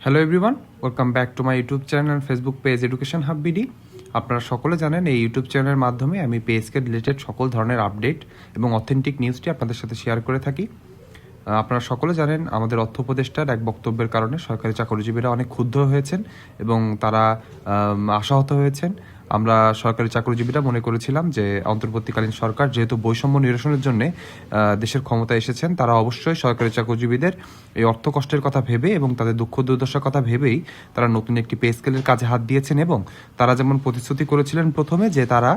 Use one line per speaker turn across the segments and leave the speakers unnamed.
Hello everyone, welcome back to my YouTube channel and Facebook page education hub BD. আপনারা সকলে জানেন এই YouTube চ্যানেলের মাধ্যমে আমি পেজকে রিলেটেড সকল ধরনের আপডেট এবং অথেন্টিক নিউজটি আপনাদের সাথে শেয়ার করে থাকি। আপনারা সকলে জানেন আমাদের অর্থ উপদেষ্টার এক বক্তব্যের কারণে সরকারি চাকরিজীবীরা অনেক ক্ষুব্ধ হয়েছেন এবং তারা আশাহত হয়েছেন। আমরা সরকারি চাকরিজীবীরা মনে করেছিলাম যে অন্তর্বর্তীকালীন সরকার যেহেতু বৈষম্য নিরসনের জন্য দেশের ক্ষমতায় এসেছেন, তারা অবশ্যই সরকারি চাকরিজীবীদের এই অর্থ কষ্টের কথা ভেবে এবং তাদের দুঃখ দুর্দশার কথা ভেবেই তারা নতুন একটি পে স্কেলের কাজে হাত দিয়েছেন। এবং তারা যেমন প্রতিশ্রুতি করেছিলেন প্রথমে যে তারা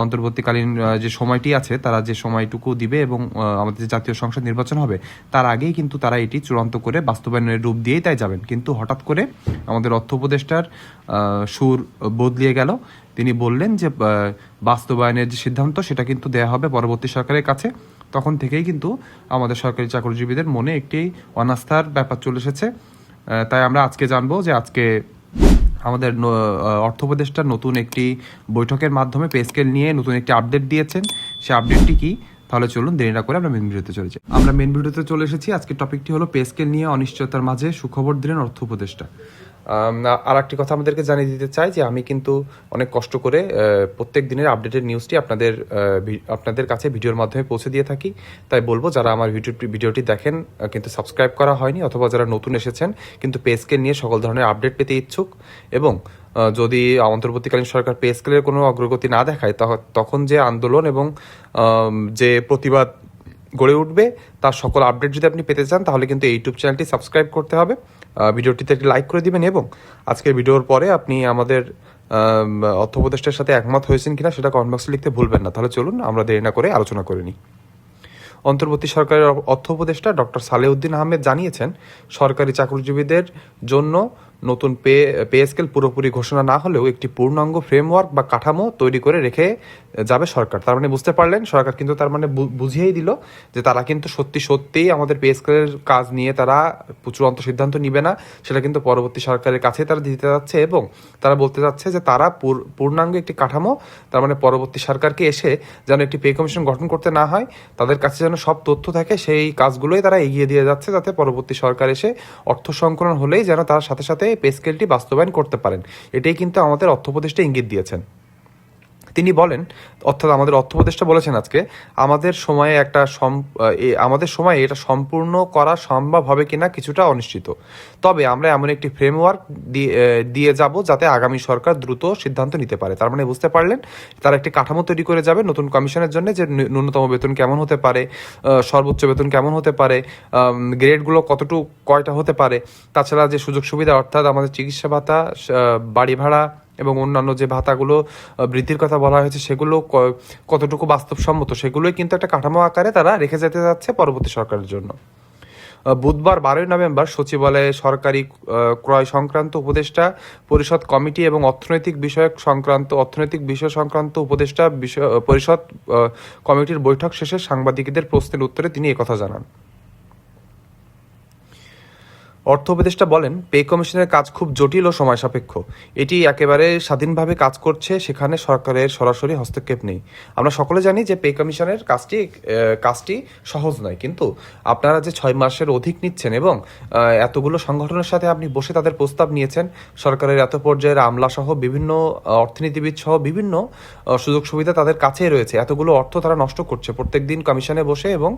অন্তর্বর্তীকালীন যে সময়টি আছে তারা যে সময়টুকু দিবে এবং আমাদের যে জাতীয় সংসদ নির্বাচন হবে তার আগেই কিন্তু তারা এটি চূড়ান্ত করে বাস্তবায়নের রূপ দিয়েই তাই যাবেন। কিন্তু হঠাৎ করে আমাদের অর্থ উপদেষ্টার সুর বদলিয়ে গেল। তিনি বললেন যে বাস্তবায়নের যে সিদ্ধান্ত সেটা কিন্তু দেয়া হবে পরবর্তী সরকারের কাছে। তখন থেকেই কিন্তু আমাদের সরকারি চাকরিজীবীদের মনে একটি অনাস্থার ব্যাপার চলে এসেছে। তাই আমরা আজকে জানবো যে আজকে আমাদের অর্থ উপদেষ্টা নতুন একটি বৈঠকের মাধ্যমে পে স্কেল নিয়ে নতুন একটি আপডেট দিয়েছেন। সেই আপডেটটি কি, তাহলে চলুন দেরি না করে আমরা মেন ভিডিওতে চলে যাই। আমরা মেন ভিডিওতে চলে এসেছি। আজকের টপিকটি হলো পে স্কেল নিয়ে অনিশ্চয়তার মাঝে সুখবর দিলেন অর্থ উপদেষ্টা। আর একটি কথা আমাদেরকে জানিয়ে দিতে চাই যে আমি কিন্তু অনেক কষ্ট করে প্রত্যেক দিনের আপডেটেড নিউজটি আপনাদের কাছে ভিডিওর মাধ্যমে পৌঁছে দিয়ে থাকি। তাই বলবো যারা আমার ভিডিওটি দেখেন কিন্তু সাবস্ক্রাইব করা হয়নি অথবা যারা নতুন এসেছেন কিন্তু পে স্কেল নিয়ে সকল ধরনের আপডেট পেতে ইচ্ছুক এবং যদি অন্তর্বর্তীকালীন সরকার পে স্কেলের কোনো অগ্রগতি না দেখায় তখন যে আন্দোলন এবং যে প্রতিবাদ গড়ে উঠবে তার সকল আপডেট যদি আপনি পেতে চান তাহলে কিন্তু এই ইউটিউব চ্যানেলটি সাবস্ক্রাইব করতে হবে, ভিডিওটিতে একটি লাইক করে দিবেন এবং আজকের ভিডিওর পরে আপনি আমাদের অর্থ উপদেষ্টার সাথে একমত হয়েছেন কিনা সেটা কমেন্ট বক্সে লিখতে ভুলবেন না। তাহলে চলুন আমরা দেরি না করে আলোচনা করে নিই। অন্তর্বর্তী সরকারের অর্থ উপদেষ্টা ডক্টর সালেউদ্দিন আহমেদ জানিয়েছেন সরকারি চাকরিজীবীদের জন্য নতুন পে স্কেল পুরোপুরি ঘোষণা না হলেও একটি পূর্ণাঙ্গ ফ্রেমওয়ার্ক বা কাঠামো তৈরি করে রেখে যাবে সরকার। তার মানে বুঝতে পারলেন সরকার কিন্তু তার মানে বুঝিয়েই দিল যে তারা কিন্তু সত্যিই আমাদের পে স্কেলের কাজ নিয়ে তারা চূড়ান্ত সিদ্ধান্ত নিবে না, সেটা কিন্তু পরবর্তী সরকারের কাছে তারা দিতে যাচ্ছে এবং তারা বলতে যাচ্ছে যে তারা পূর্ণাঙ্গ একটি কাঠামো, তার মানে পরবর্তী সরকারকে এসে যেন একটি পে কমিশন গঠন করতে না হয়, তাদের কাছে যেন সব তথ্য থাকে সেই কাজগুলোই তারা এগিয়ে দিয়ে যাচ্ছে যাতে পরবর্তী সরকার এসে অর্থ সংকলন হলেই যেন তার সাথে সাথে পে স্কেলটি বাস্তবায়ন করতে পারেন। এটাই কিন্তু আমাদের অর্থ উপদেষ্টা ইঙ্গিত দিয়েছেন। তিনি বলেন, অর্থাৎ আমাদের অর্থ উপদেষ্টা বলেছেন আজকে আমাদের সময়ে এটা সম্পূর্ণ করা সম্ভব হবে কিনা কিছুটা অনিশ্চিত, তবে আমরা এমন একটি ফ্রেমওয়ার্ক দিয়ে যাব যাতে আগামী সরকার দ্রুত সিদ্ধান্ত নিতে পারে। তার মানে বুঝতে পারলেন তারা একটি কাঠামো তৈরি করে যাবে নতুন কমিশনের জন্য যে ন্যূনতম বেতন কেমন হতে পারে, সর্বোচ্চ বেতন কেমন হতে পারে, গ্রেডগুলো কয়টা হতে পারে, তাছাড়া যে সুযোগ সুবিধা অর্থাৎ আমাদের চিকিৎসা ভাতা, বাড়ি ভাড়া এবং অন্যান্য যে ভাতাগুলো বৃদ্ধির কথা বলা হয়েছে সেগুলো কতটুকু বাস্তবসম্মত সেগুলোই কিন্তু একটা কাঠামো আকারে তারা রেখে যেতে যাচ্ছে পরবর্তী সরকারের জন্য। বুধবার 12 নভেম্বর সচিবালয়ে সরকারি ক্রয় সংক্রান্ত উপদেষ্টা পরিষদ কমিটি এবং অর্থনৈতিক বিষয় সংক্রান্ত উপদেষ্টা পরিষদ কমিটির বৈঠক শেষে সাংবাদিকদের প্রশ্নের উত্তরে তিনি একথা জানান। অর্থ উপদেষ্টা বলেন, পে কমিশনের কাজ খুব জটিল ও সময় সাপেক্ষ। এটি একেবারে স্বাধীনভাবে কাজ করছে, সেখানে সরকারের সরাসরি হস্তক্ষেপ নেই। আমরা সকলে জানি যে পে কমিশনের কাজটি সহজ নয়, কিন্তু আপনারা যে 6 মাসের অধিক নিচ্ছেন এবং এতগুলো সংগঠনের সাথে আপনি বসে তাদের প্রস্তাব নিয়েছেন, সরকারের এত পর্যায়ের আমলা সহ বিভিন্ন অর্থনীতিবিদ সহ বিভিন্ন সুযোগ সুবিধা তাদের কাছেই রয়েছে, এতগুলো অর্থ তারা নষ্ট করছে প্রত্যেক দিন কমিশনে বসে এবং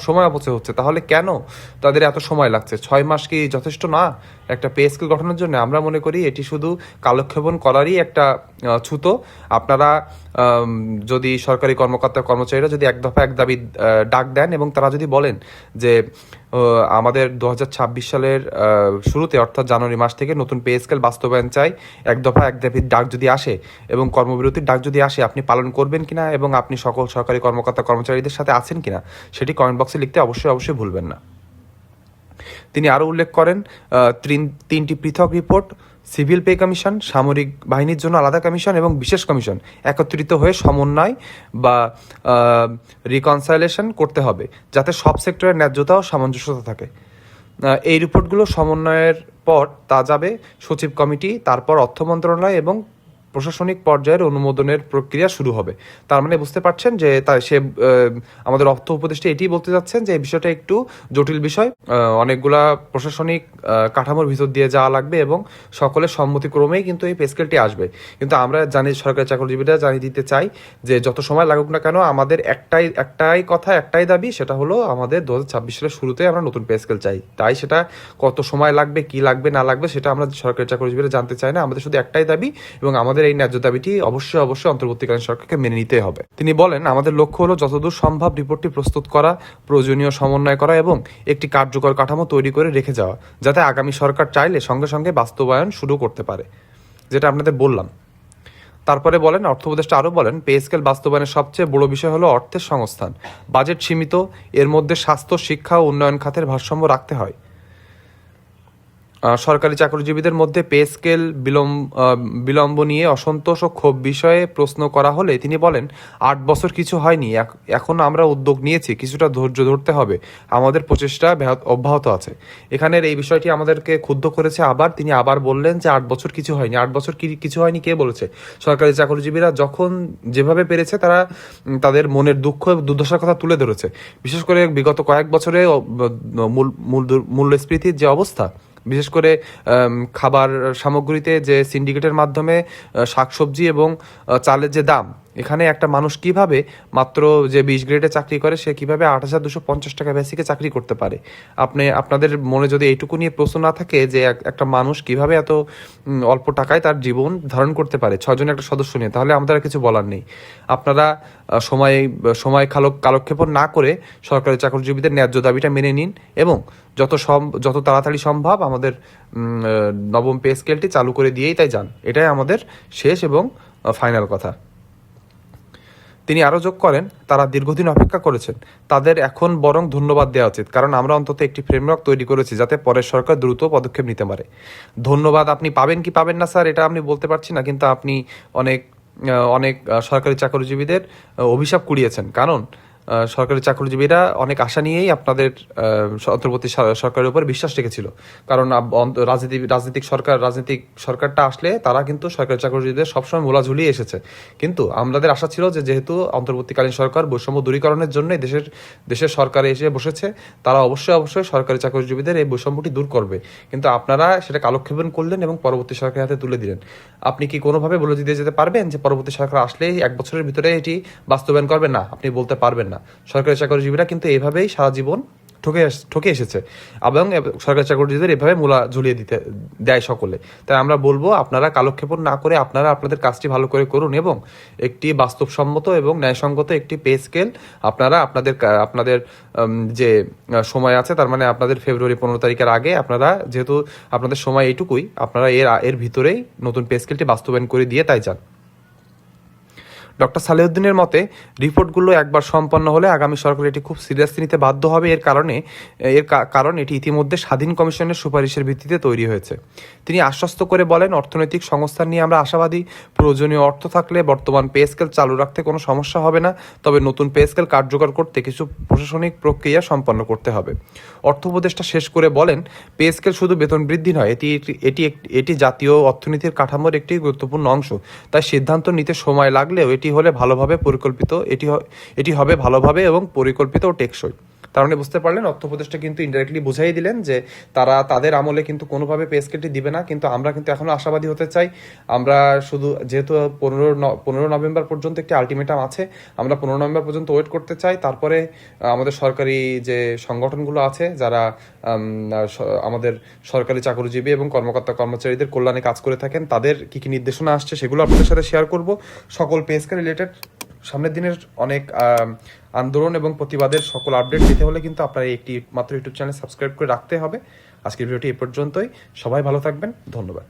সময় অপচয় হচ্ছে। তাহলে কেন তাদের এত সময় লাগছে? 6 মাস কি যথেষ্ট না একটা পে স্কেল গঠনের জন্য? আমরা মনে করি এটি শুধু কালক্ষেপণ করারই একটা ছুতো। আপনারা যদি সরকারি কর্মচারীরা যদি এক দফা এক দাবি ডাক দেন এবং তারা যদি বলেন যে আমাদের 2026 সালের শুরুতে অর্থাৎ জানুয়ারি মাস থেকে নতুন পে স্কেল বাস্তবায়ন চাই, এক দফা এক দাবির ডাক যদি আসে এবং কর্মবিরতির ডাক যদি আসে, আপনি পালন করবেন কিনা এবং আপনি সকল সরকারি কর্মচারীদের সাথে আছেন কিনা সেটি কমেন্ট বক্সে লিখতে অবশ্যই ভুলবেন না। তিনি আরও উল্লেখ করেন 3টি পৃথক রিপোর্ট, সিভিল পে কমিশন, সামরিক বাহিনীর জন্য আলাদা কমিশন এবং বিশেষ কমিশন একত্রিত হয়ে সমন্বয় বা রিকনসাইলেশন করতে হবে যাতে সব সেক্টরের ন্যায্যতা ও সামঞ্জস্যতা থাকে। এই রিপোর্টগুলো সমন্বয়ের পর তা যাবে সচিব কমিটি, তারপর অর্থ মন্ত্রণালয় এবং প্রশাসনিক পর্যায়ের অনুমোদনের প্রক্রিয়া শুরু হবে। তার মানে বুঝতে পারছেন যে আমাদের অর্থ উপদেষ্টা এটিই বলতে যাচ্ছেন যে এই বিষয়টা একটু জটিল বিষয়, অনেকগুলা প্রশাসনিক কাঠামোর ভিতর দিয়ে যাওয়া লাগবে এবং সকলের সম্মতিক্রমেই কিন্তু এই পে স্কেলটি আসবে। কিন্তু আমরা জানি, সরকারি চাকরিজীবীরা জানিয়ে দিতে চাই যে যত সময় লাগুক না কেন আমাদের একটাই কথা, একটাই দাবি, সেটা হলো আমাদের 2026 সালের শুরুতে আমরা নতুন পে স্কেল চাই। তাই সেটা কত সময় লাগবে, কি লাগবে না লাগবে, সেটা আমরা সরকারি চাকরিজীবীরা জানতে চাই না। আমাদের শুধু একটাই দাবি এবং আমাদের এই ন্যায্য দাবিটি অবশ্যই অন্তর্বর্তীকালীন সরকারকে মেনে নিতে হবে। তিনি বলেন, আমাদের লক্ষ্য হলো যতদূর সম্ভব রিপোর্টটি প্রস্তুত করা, প্রয়োজনীয় সমন্বয় করা এবং একটি কার্যকর কাঠামো তৈরি করে রেখে যাওয়া, যাতে আগামী সরকার চাইলে সঙ্গে সঙ্গে বাস্তবায়ন শুরু করতে পারে, যেটা আপনাদের বললাম। তারপরে বলেন, অর্থ উপদেষ্টা আরও বলেন, পে স্কেল বাস্তবায়নের সবচেয়ে বড় বিষয় হলো অর্থের সংস্থান। বাজেট সীমিত, এর মধ্যে স্বাস্থ্য, শিক্ষা ও উন্নয়ন খাতের ভারসাম্য রাখতে হয়। সরকারি চাকরিজীবীদের মধ্যে পে স্কেল বিলম্ব নিয়ে অসন্তোষ ও ক্ষোভ বিষয়ে প্রশ্ন করা হলে তিনি বলেন, 8 বছর কিছু হয়নি, এখন আমরা উদ্যোগ নিয়েছি, কিছুটা ধৈর্য ধরতে হবে, আমাদের প্রচেষ্টা অব্যাহত আছে। এখানের এই বিষয়টি আমাদেরকে ক্ষুব্ধ করেছে। তিনি আবার বললেন যে 8 বছর কিছু হয়নি। 8 বছর কিছু হয়নি কে বলেছে? সরকারি চাকরিজীবীরা যখন যেভাবে পেরেছে তারা তাদের মনের দুঃখ এবং দুর্দশার কথা তুলে ধরেছে। বিশেষ করে বিগত কয়েক বছরে মূল্যস্ফীতির যে অবস্থা, বিশেষ করে খাবার সামগ্রীতে যে সিন্ডিকেটের মাধ্যমে শাকসবজি এবং চালের যে দাম, এখানে একটা মানুষ কিভাবে মাত্র যে 20 গ্রেডে চাকরি করে সে কিভাবে 8,250 টাকা বেসিকে চাকরি করতে পারে? আপনাদের মনে যদি এইটুকু নিয়ে প্রশ্ন না থাকে যে একটা মানুষ কিভাবে এত অল্প টাকায় তার জীবন ধারণ করতে পারে 6 জনের একটা সদস্য নিয়ে, তাহলে আমাদের আর কিছু বলার নেই। আপনারা সময় কালক্ষেপণ না করে সরকারি চাকরিজীবীদের ন্যায্য দাবিটা মেনে নিন এবং যত তাড়াতাড়ি সম্ভব আমাদের নবম পে স্কেলটি চালু করে দিয়েই তাই যান। এটাই আমাদের শেষ এবং ফাইনাল কথা। তিনি আরও যোগ করেন, তারা দীর্ঘদিন অপেক্ষা করেছেন, তাদের এখন বরং ধন্যবাদ দেওয়া উচিত, কারণ আমরা অন্তত একটি ফ্রেমওয়ার্ক তৈরি করেছি যাতে পরের সরকার দ্রুত পদক্ষেপ নিতে পারে। ধন্যবাদ আপনি পাবেন কি পাবেন না স্যার, এটা আমি বলতে পারছি না, কিন্তু আপনি অনেক সরকারি চাকরিজীবীদের অভিশাপ কুড়িয়েছেন। কারণ সরকারি চাকরিজীবীরা অনেক আশা নিয়েই আপনাদের অন্তর্বর্তী সরকারের উপর বিশ্বাস রেখেছিল। কারণ রাজনৈতিক সরকারটা আসলে তারা কিন্তু সরকারি চাকরিজীবীদের সবসময় মোলা ঝুলিয়ে এসেছে। কিন্তু আমাদের আশা ছিল যে যেহেতু অন্তর্বর্তীকালীন সরকার বৈষম্য দূরীকরণের জন্য দেশের সরকারে এসে বসেছে, তারা অবশ্যই সরকারি চাকরিজীবীদের এই বৈষম্যটি দূর করবে। কিন্তু আপনারা সেটা কালক্ষেপণ করলেন এবং পরবর্তী সরকারের হাতে তুলে দিলেন। আপনি কি কোনোভাবে বলে দিয়ে যেতে পারবেন যে পরবর্তী সরকার আসলেই 1 বছরের ভিতরে এটি বাস্তবায়ন করবে? না, আপনি বলতে পারবেন না। সরকারি চাকরিজীবীরা কিন্তু এভাবেই সারা জীবন ঠকে এসেছে এবং সরকারি চাকরিজীবীদের এভাবে মূলা ঝুলিয়ে দেয় সকলে। তাই আমরা বলবো, আপনারা কালক্ষেপণ না করে আপনারা আপনাদের কাজটি ভালো করে করুন এবং একটি বাস্তবসম্মত এবং ন্যায়সঙ্গত একটি পে স্কেল আপনারা আপনাদের যে সময় আছে, তার মানে আপনাদের ফেব্রুয়ারি 15 তারিখের আগে, আপনারা যেহেতু আপনাদের সময় এইটুকুই, আপনারা এর ভিতরেই নতুন পে স্কেলটি বাস্তবায়ন করে দিয়ে তাই যান। ডক্টর সালেউদ্দিনের মতে, রিপোর্টগুলো একবার সম্পন্ন হলে আগামী সরকার এটি খুব সিরিয়াসলি নিতে বাধ্য হবে। এর কারণ এটি ইতিমধ্যে স্বাধীন কমিশনের সুপারিশের ভিত্তিতে তৈরি হয়েছে। তিনি আশ্বস্ত করে বলেন, অর্থনৈতিক সংস্থান নিয়ে আমরা আশাবাদী। প্রয়োজনীয় অর্থ থাকলে বর্তমান পে স্কেল চালু রাখতে কোনো সমস্যা হবে না। তবে নতুন পে স্কেল কার্যকর করতে কিছু প্রশাসনিক প্রক্রিয়া সম্পন্ন করতে হবে। অর্থ উপদেষ্টা শেষ করে বলেন, পে স্কেল শুধু বেতন বৃদ্ধি নয়, এটি জাতীয় অর্থনীতির কাঠামোর একটি গুরুত্বপূর্ণ অংশ। তাই সিদ্ধান্ত নিতে সময় লাগলেও এটি হবে ভালোভাবে এবং পরিকল্পিত ও টেকসই। তার মানে বুঝতে পারলেন, অর্থ উপদেষ্টা কিন্তু ইনডাইরেক্টলি বুঝাই দিলেন যে তাদের আমলে কিন্তু কোনোভাবে পে স্কেলটি দিবে না। কিন্তু আমরা কিন্তু এখনো আশাবাদী হতে চাই। আমরা শুধু যেহেতু 15 নভেম্বর পর্যন্ত একটি আলটিমেটাম আছে, আমরা 15 নভেম্বর পর্যন্ত ওয়েট করতে চাই। তারপরে আমাদের সরকারি যে সংগঠনগুলো আছে, যারা আমাদের সরকারি চাকরিজীবী এবং কর্মচারীদের কল্যাণে কাজ করে থাকেন, তাদের কি কি নির্দেশনা আসছে সেগুলো আপনাদের সাথে শেয়ার করব। সকল পে স্কেল রিলেটেড সামনের দিনের অনেক আন্দোলন এবং প্রতিবাদের সকল আপডেট দিতে হলে কিন্তু আপনার একটি মাত্র ইউটিউব চ্যানেল সাবস্ক্রাইব করে রাখতে হবে। আজকের ভিডিওটি এ পর্যন্তই। সবাই ভালো থাকবেন। ধন্যবাদ।